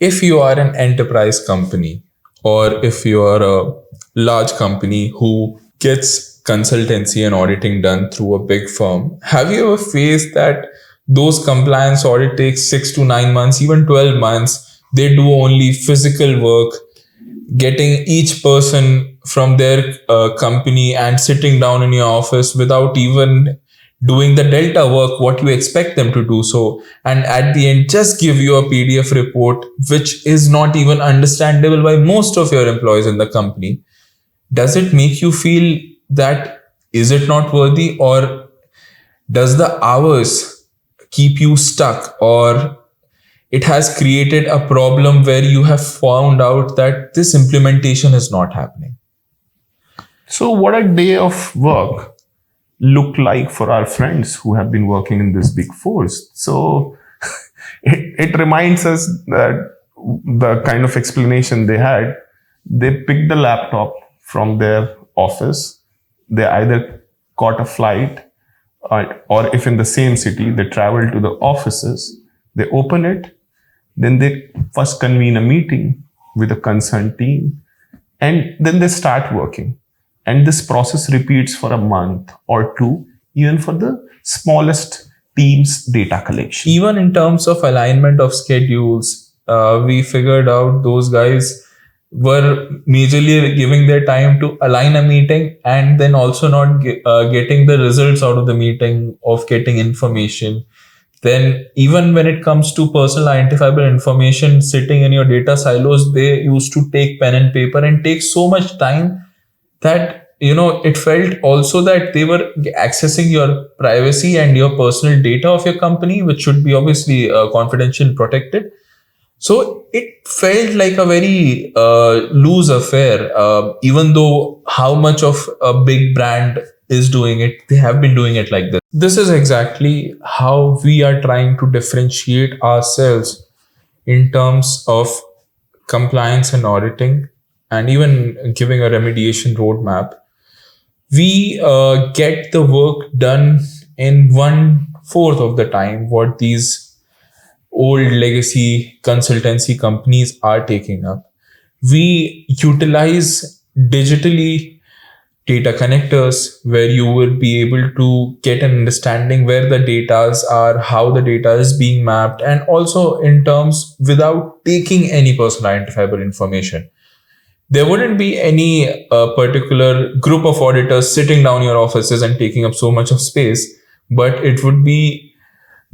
if you are an enterprise company or if you are a large company who gets consultancy and auditing done through a big firm, have you ever faced that those compliance audit takes 6 to 9 months, even 12 months? They do only physical work, getting each person from their company and sitting down in your office without even doing the delta work what you expect them to do so, and at the end just give you a PDF report which is not even understandable by most of your employees in the company. Does it make you feel that is it not worthy, or does the hours keep you stuck, or it has created a problem where you have found out that this implementation is not happening? So what a day of work look like for our friends who have been working in this big force? So it reminds us that the kind of explanation they had, they picked the laptop from their office, they either caught a flight, or if in the same city, they travel to the offices, they open it, then they first convene a meeting with a concerned team, and then they start working. And this process repeats for a month or two, even for the smallest team's data collection. Even in terms of alignment of schedules, we figured out those guys were majorly giving their time to align a meeting and then also not getting the results out of the meeting of getting information. Then even when it comes to personal identifiable information sitting in your data silos, they used to take pen and paper and take so much time that it felt also that they were accessing your privacy and your personal data of your company, which should be obviously confidential and protected. So it felt like a very loose affair, even though how much of a big brand is doing it, they have been doing it like this. This is exactly how we are trying to differentiate ourselves in terms of compliance and auditing, and even giving a remediation roadmap. We get the work done in 1/4 of the time what these old legacy consultancy companies are taking up. We utilize digitally data connectors where you will be able to get an understanding where the data are, how the data is being mapped, and also in terms without taking any personal identifiable information. There wouldn't be any particular group of auditors sitting down in your offices and taking up so much of space, but it would be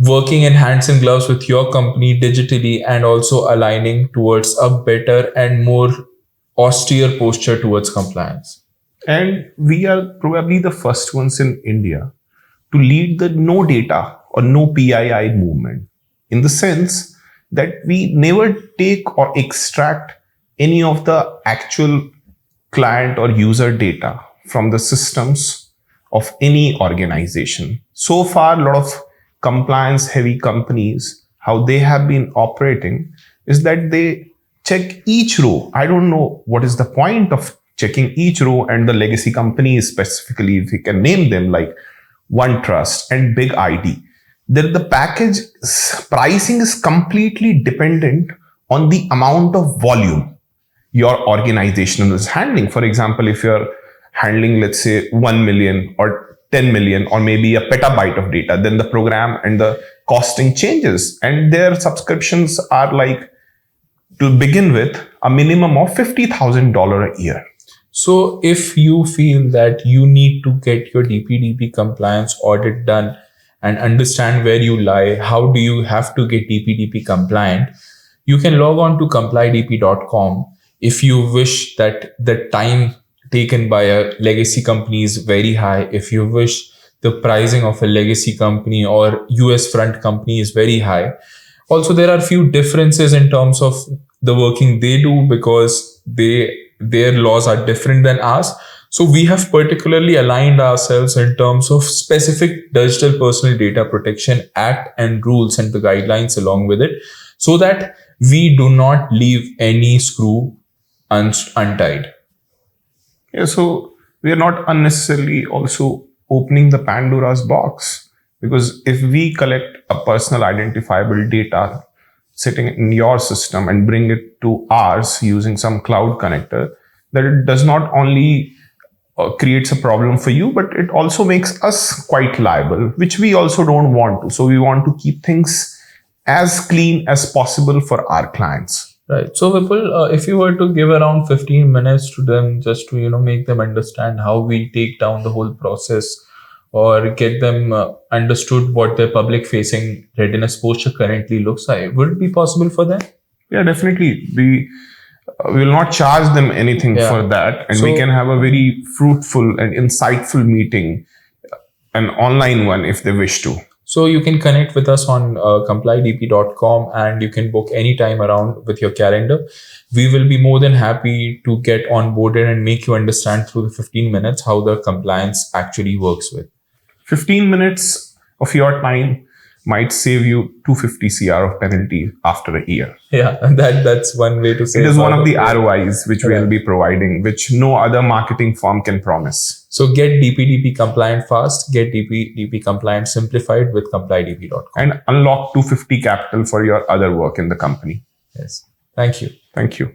working in hands and gloves with your company digitally and also aligning towards a better and more austere posture towards compliance. And we are probably the first ones in India to lead the no data or no PII movement, in the sense that we never take or extract any of the actual client or user data from the systems of any organization. So far, a lot of compliance heavy companies, how they have been operating is that they check each row. I don't know what is the point of checking each row, and the legacy companies specifically, if we can name them, like OneTrust and Big ID. That the package pricing is completely dependent on the amount of volume your organization is handling. For example, if you're handling, let's say, 1 million or 10 million or maybe a petabyte of data, then the program and the costing changes, and their subscriptions are like, to begin with, a minimum of $50,000 a year. So if you feel that you need to get your DPDP compliance audit done and understand where you lie, how do you have to get DPDP compliant, you can log on to complydp.com. If you wish that the time taken by a legacy company is very high, if you wish the pricing of a legacy company or US front company is very high. Also, there are a few differences in terms of the working they do because their laws are different than ours. So we have particularly aligned ourselves in terms of specific Digital Personal Data Protection Act and rules and the guidelines along with it, so that we do not leave any screw untied. Yeah, so we are not unnecessarily also opening the Pandora's box, because if we collect a personal identifiable data sitting in your system and bring it to ours using some cloud connector, that it does not only creates a problem for you, but it also makes us quite liable, which we also don't want to. So we want to keep things as clean as possible for our clients. Right. So Vipul, if you were to give around 15 minutes to them just to, make them understand how we take down the whole process or get them understood what their public facing readiness posture currently looks like, would it be possible for them? Yeah, definitely. We will not charge them anything for that. And we can have a very fruitful and insightful meeting, an online one if they wish to. So you can connect with us on complydp.com and you can book any time around with your calendar. We will be more than happy to get onboarded and make you understand through the 15 minutes how the compliance actually works with. 15 minutes of your time might save you 250 CR of penalty after a year. Yeah, that's one way to say it. Is one of the ROIs which we will be providing, which no other marketing firm can promise. So get DPDP compliant fast, get DPDP compliant simplified with complydp.com. And unlock 250 capital for your other work in the company. Yes. Thank you. Thank you.